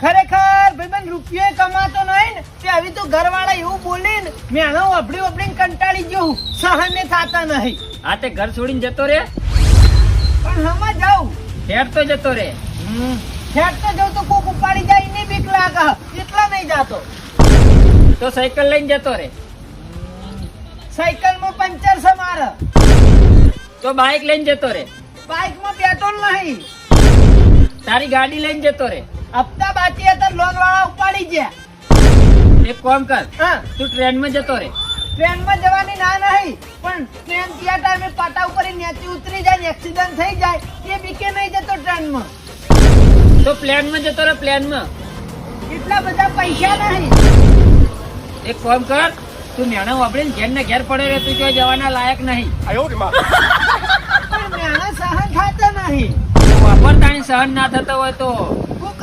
ખરેખર ભાઈબંધ રૂપિયો કમાતો નહીં ને તે હવે તો ઘરવાળા એવું બોલે ને મેણો વપડી કંટાળી ગયો સહન થતા નહીં. આ તે ઘર છોડીને જતો રે પણ હમણાં જાઉં હેડ તો જતો રે. ખેડ તો જાઉં તો કોક ઉપાડી જાય ને બીક લાગે એટલા નહીં જાતો. તો સાયકલ લઈને જતો રે. સાયકલમાં પંચર છે મારે. તો બાઇક લઈને જતો રે. બાઇકમાં પેટ્રોલ નહીં. તારી ગાડી લઈને જતો રે. હપ્તા બાકી હતા લોન વાળા ઉપાડી ગયા. એક કામ કર, હા તું ટ્રેનમાં જતો રે. ટ્રેનમાં જવાની ના નહીં પણ ટ્રેન ત્યાં ટાઈમે પાટા ઉપર નેચી ઉતરી જાય ને એક્સિડન્ટ થઈ જાય એ બીકે નહીં જતો ટ્રેનમાં. તો પ્લેનમાં જતો રે. પ્લેનમાં એટલા બધા પૈસા નહીં. એક કામ કર, તું મેણા વાપરીને ઘેર ને ઘેર પડે રે. તું ક્યાં જવાના લાયક નહીં. પણ મેણા સહન થતા નહીં. વાપરતાની સહન ના થતો હોય તો કોક